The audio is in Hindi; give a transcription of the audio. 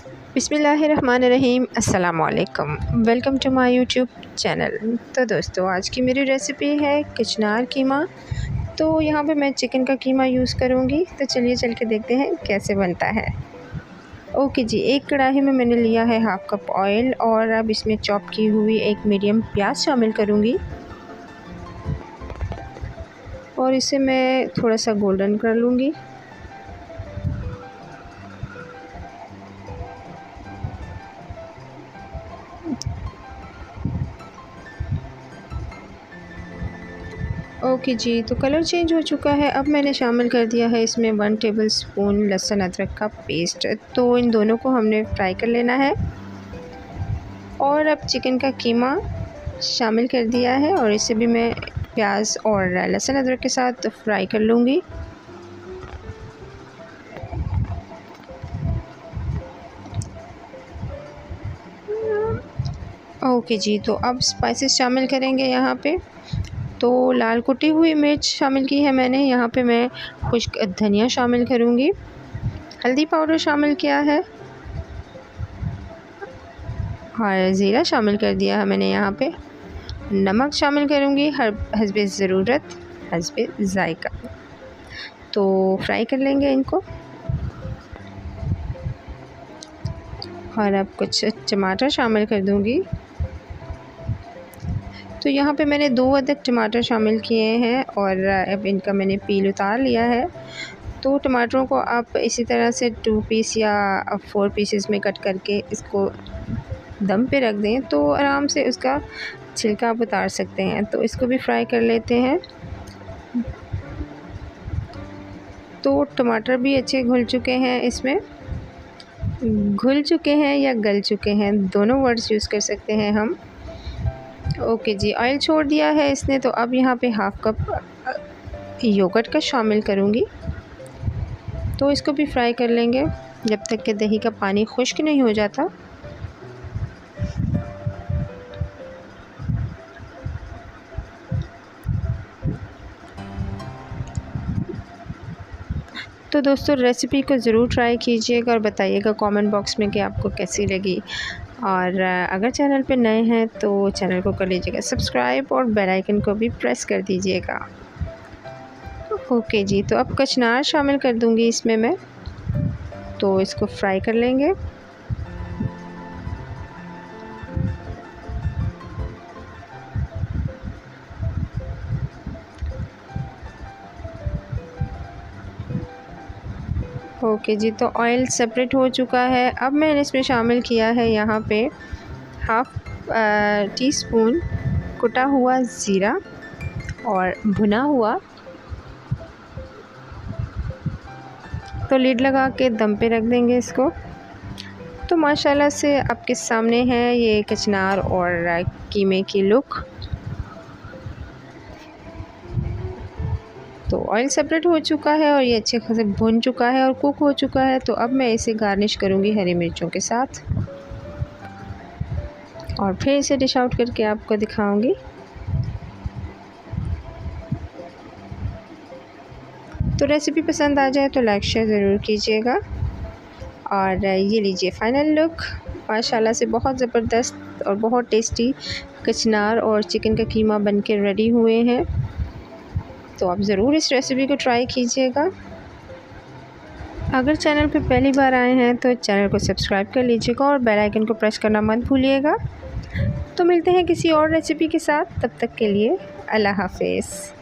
बिस्मिल्लाहिर्रहमानिर्रहीम। अस्सलाम वालेकुम। Welcome to my YouTube channel. तो दोस्तों, आज की मेरी रेसिपी है कचनार कीमा। तो यहाँ पे मैं चिकन का कीमा यूज़ करूँगी। तो चलिए चल के देखते हैं कैसे बनता है। ओके जी, एक कढ़ाई में मैंने लिया है हाफ़ कप ऑयल और अब इसमें चॉप की हुई एक मीडियम प्याज शामिल करूँगी और इसे मैं थोड़ा सा गोल्डन कर लूँगी। ओके जी, तो कलर चेंज हो चुका है। अब मैंने शामिल कर दिया है इसमें 1 टेबलस्पून लहसुन अदरक का पेस्ट। तो इन दोनों को हमने फ्राई कर लेना है और अब चिकन का कीमा शामिल कर दिया है और इसे भी मैं प्याज और लहसुन अदरक के साथ फ्राई कर लूँगी। ओके जी, तो अब स्पाइसेस शामिल करेंगे यहाँ पे। तो लाल कुटी हुई मिर्च शामिल की है मैंने। यहाँ पे मैं खुश्क धनिया शामिल करूँगी। हल्दी पाउडर शामिल किया है और ज़ीरा शामिल कर दिया है मैंने यहाँ पे। नमक शामिल करूँगी हस्बे ज़रूरत, हस्बे ज़ायका। तो फ्राई कर लेंगे इनको। और अब कुछ टमाटर शामिल कर दूँगी। तो यहाँ पे मैंने 2 अदद टमाटर शामिल किए हैं और अब इनका मैंने पील उतार लिया है। तो टमाटरों को आप इसी तरह से 2 पीस या 4 पीसेस में कट करके इसको दम पे रख दें तो आराम से उसका छिलका आप उतार सकते हैं। तो इसको भी फ्राई कर लेते हैं। तो टमाटर भी अच्छे घुल चुके हैं, इसमें घुल चुके हैं या गल चुके हैं, दोनों वर्ड्स यूज़ कर सकते हैं हम। ओके जी, ऑयल छोड़ दिया है इसने। तो अब यहाँ पे हाफ़ कप योगर्ट का शामिल करूँगी। तो इसको भी फ्राई कर लेंगे जब तक कि दही का पानी खुश्क नहीं हो जाता। तो दोस्तों, रेसिपी को ज़रूर ट्राई कीजिएगा और बताइएगा कमेंट बॉक्स में कि आपको कैसी लगी। और अगर चैनल पे नए हैं तो चैनल को कर लीजिएगा सब्सक्राइब और बेल आइकन को भी प्रेस कर दीजिएगा। ओके जी, तो अब कचनार शामिल कर दूंगी इसमें मैं। तो इसको फ्राई कर लेंगे। ओके जी, तो ऑयल सेपरेट हो चुका है। अब मैंने इसमें शामिल किया है यहाँ पे हाफ़ टीस्पून कुटा हुआ ज़ीरा और भुना हुआ। तो लीड लगा के दम पे रख देंगे इसको। तो माशाल्लाह से आपके सामने है ये कचनार और कीमे की लुक। तो ऑयल सेपरेट हो चुका है और ये अच्छे खासे भुन चुका है और कुक हो चुका है। तो अब मैं इसे गार्निश करूँगी हरी मिर्चों के साथ और फिर इसे डिश आउट करके आपको दिखाऊंगी। तो रेसिपी पसंद आ जाए तो लाइक शेयर ज़रूर कीजिएगा। और ये लीजिए फ़ाइनल लुक। माशाल्लाह से बहुत ज़बरदस्त और बहुत टेस्टी कचनार और चिकन का कीमा बनके रेडी हुए हैं। तो आप ज़रूर इस रेसिपी को ट्राई कीजिएगा। अगर चैनल पे पहली बार आए हैं तो चैनल को सब्सक्राइब कर लीजिएगा और बेल आइकन को प्रेस करना मत भूलिएगा। तो मिलते हैं किसी और रेसिपी के साथ, तब तक के लिए अल्लाह हाफ़िज़।